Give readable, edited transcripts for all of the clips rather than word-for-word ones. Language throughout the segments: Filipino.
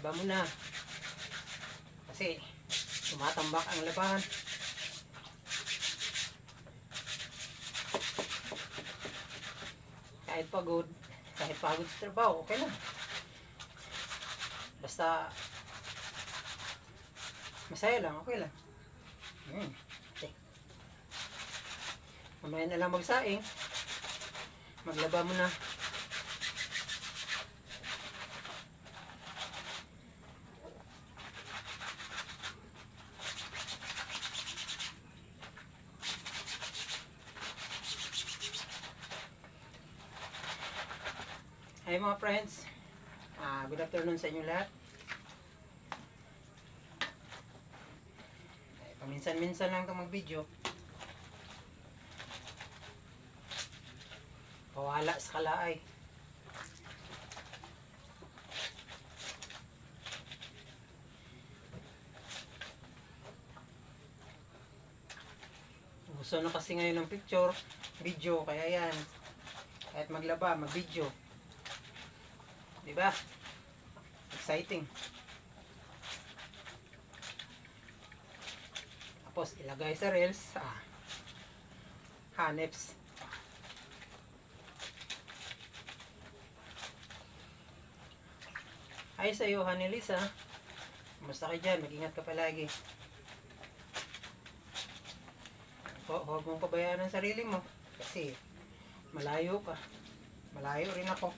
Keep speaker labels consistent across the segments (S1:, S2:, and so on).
S1: Laba mo na. Kasi tumatambak ang labahan. Kahit pagod sa trabaho, okay lang. Basta masaya lang, okay lang. Okay. Mamaya na lang magsaing. Maglaba mo na. Hi mga friends, good afternoon sa inyo lahat. Paminsan-minsan lang itong mag-video. Pawala sa kalaay. Gusto na kasi ngayon ng video, kaya yan. Kahit maglaba, mag-video. Diba? Exciting. Tapos ilagay sa reels, haneps. Hi sa iyo, Honey Lisa. Kumusta ka dyan? Mag-ingat ka palagi. Huwag mong pabayaan ang sarili mo. Kasi malayo ka. Malayo rin ako.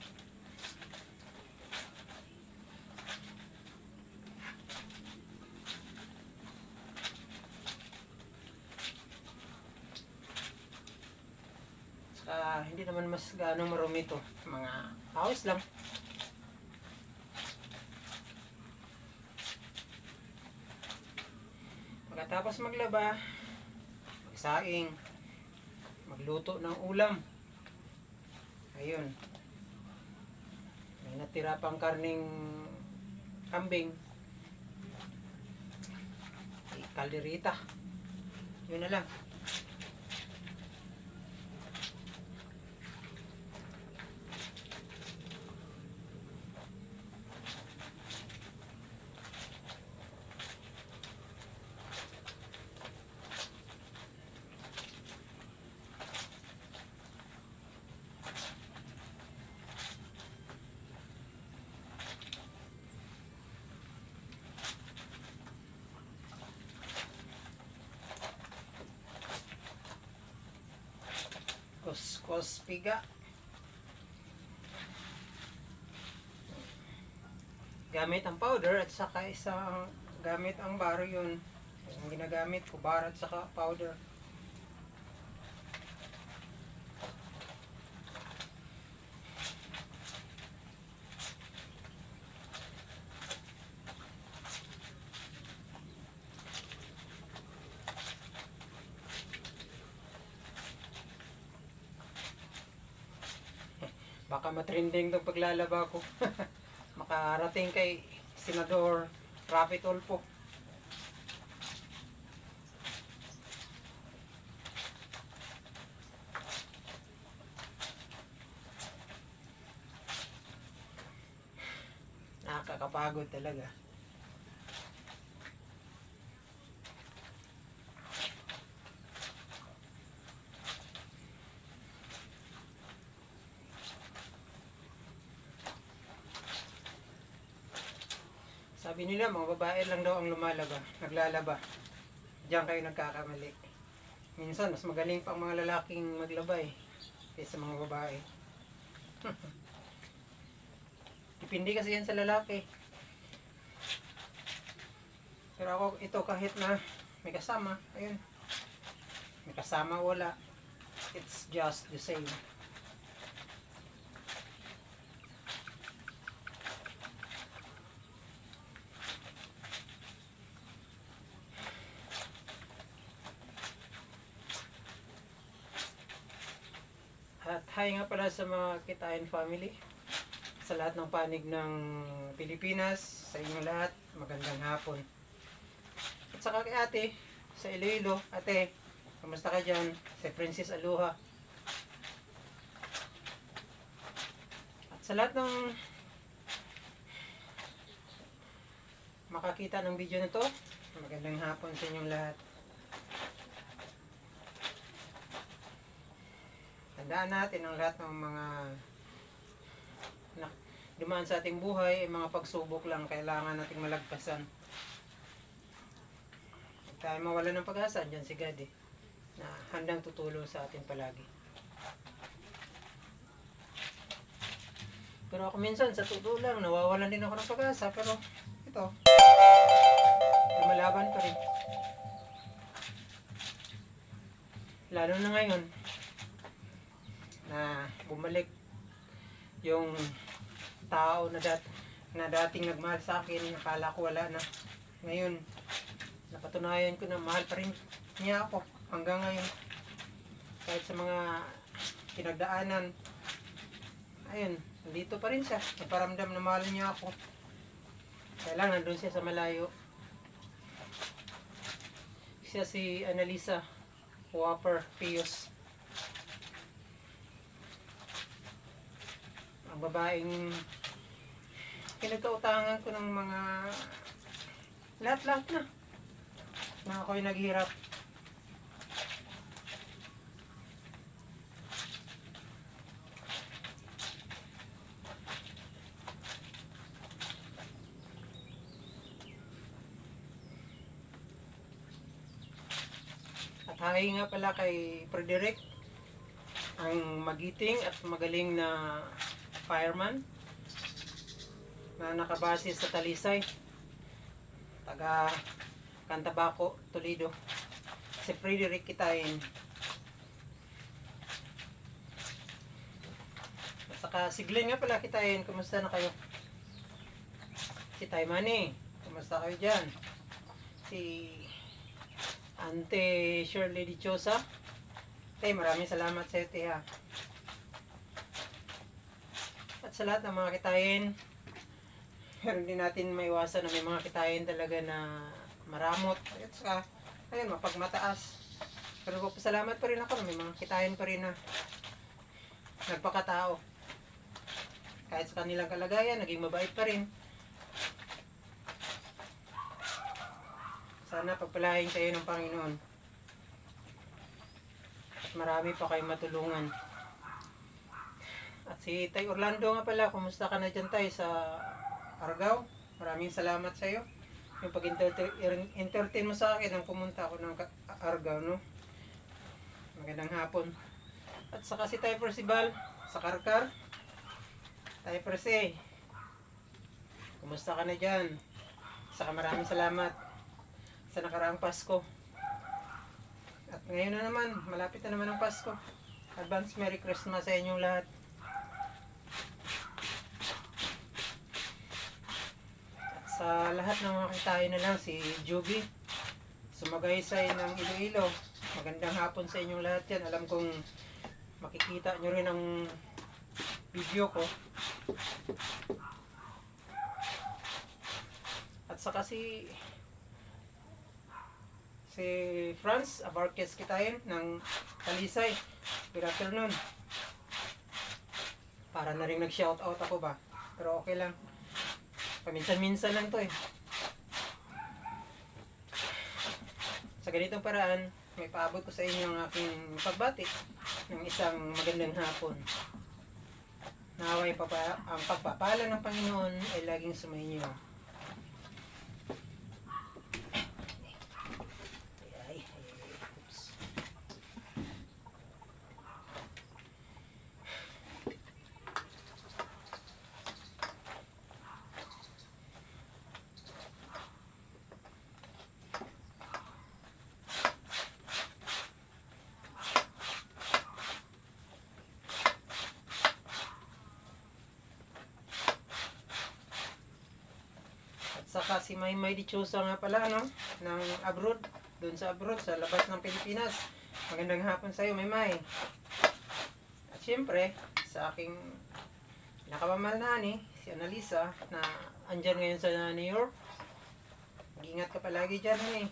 S1: Hindi naman mas gaano marumi ito. Mga pawis lang. Pagkatapos maglaba, magsaing, magluto ng ulam. Ayun. May natira pang karning kambing. Kalderita. Yun na lang. Kuskus piga. Gamit ang powder at saka isang gamit ang baro yun. Ang ginagamit ko, baro at saka powder. Baka matrending itong paglalaba ko. Makarating kay Senador Rafi Tulfo. Nakakapagod talaga. Sabi nila, mga babae lang daw ang naglalaba. Diyan kayo nagkakamali. Minsan, mas magaling pang mga lalaking maglaba kaysa mga babae. Depende kasi yan sa lalaki. Pero ako, ito kahit na may kasama, ayun. May kasama, wala. It's just the same. At hi nga pala sa mga Kitain family, sa lahat ng panig ng Pilipinas, sa inyo lahat, magandang hapon. At saka kay ate, sa Iloilo, ate, kamusta ka dyan? Sa Princess Aloha. At sa lahat ng makakita ng video na to. Magandang hapon sa inyong lahat. Tandaan natin ang lahat ng mga dumaan sa ating buhay, ay mga pagsubok lang kailangan nating malagpasan. Huwag tayo mawala ng pag-asa, dyan si God na handang tutulong sa atin palagi. Pero ako minsan sa totoo lang, nawawalan din ako ng pag-asa, pero ito, lumalaban pa rin. Lalo na ngayon, na bumalik yung tao na dating nagmahal sa akin, nakala ko wala na. Ngayon, napatunayan ko na mahal pa rin niya ako hanggang ngayon. Kahit sa mga pinagdaanan, ayun, nandito pa rin siya. Naparamdam na mahal niya ako. Kaya lang, nandun siya sa malayo. Siya si Annalisa Whopper Pius. Ang babaeng pinagkautangan ko ng mga lahat-lahat na ako'y naghihirap. At hi nga pala kay Frederick, ang magiting at magaling na fireman na nakabase sa Talisay, taga Cantabaco, Toledo, si Frederick Kitain. At saka si Glenn nga pala, Kitain, kumusta na kayo? Si Taimani, kumusta kayo dyan? Si Ante Shirley Dichosa, maraming salamat sa iyo, ha. At sa lahat ng mga Kitain, meron din natin maiwasan na may mga Kitain talaga na maramot. At saka, ayun, mapagmataas. Pero salamat pa rin ako na may mga Kitain pa rin na nagpakatao. Kahit sa kanilang kalagayan, naging mabait pa rin. Sana pagpalain kayo ng Panginoon. At marami pa kayong matulungan. At si Tay Orlando nga pala, kumusta ka na dyan, Tay, sa Argao? Maraming salamat sa iyo. Yung pag-entertain mo sa akin nang pumunta ako ng Argao, no? Magandang hapon. At saka si Tay Percival sa Karkar. Tay Percy, kumusta ka na dyan? Saka maraming salamat sa nakaraang Pasko. At ngayon na naman, malapit na naman ang Pasko. Advance Merry Christmas sa inyong lahat. Sa lahat ng mga Kitain na lang, si Juby Sumagaysay ng Iloilo, magandang hapon sa inyong lahat yan. Alam kong makikita nyo rin ang video ko. At saka si Franz Abarquez Kitain ng Talisay, good afternoon. Para na rin nag-shoutout ako ba, pero okay lang. Paminsan-minsan lang to eh. Sa ganitong paraan, may paabot ko sa inyo ang aking pagbati ng isang magandang hapon. Naway ang pagpapala ng Panginoon ay laging sumainyo. Saka si Maymay Dichosa nga pala, no? Ng abroad, doon sa abroad, sa labas ng Pilipinas. Magandang hapon sa iyo, Maymay. At syempre, sa aking nakamamahal na si Annalisa, na andyan ngayon sa New York. Mag-ingat ka palagi dyan,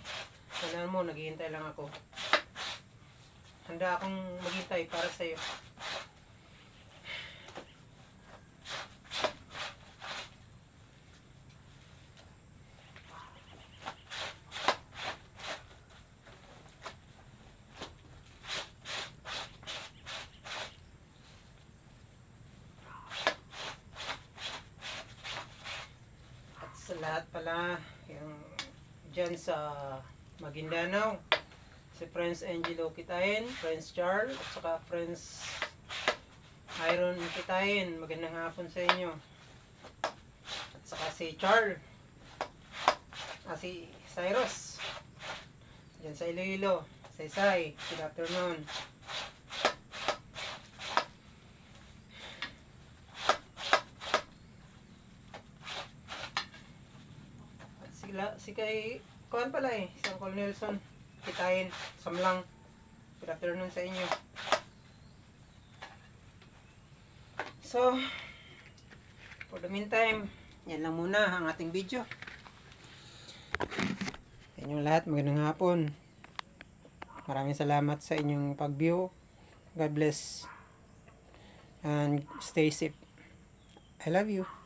S1: Tandaan mo, naghihintay lang ako. Handa akong maghintay para sa iyo. lahat pala yung dyan sa Maguindanao. Si Friends Angelo Kitain, Friends Charles, at saka Friends Iron Kitain. Magandang hapon sa inyo. At saka si Charles, si Cyrus, dyan sa Iloilo. Saysay, good afternoon. At si kay Kuan pala si Uncle Nelson Kitain, Samlang. Good afternoon sa inyo. So, for the meantime, yan lang muna ang ating video. Sa inyong lahat, magandang hapon. Maraming salamat sa inyong pag-view. God bless. And stay safe. I love you.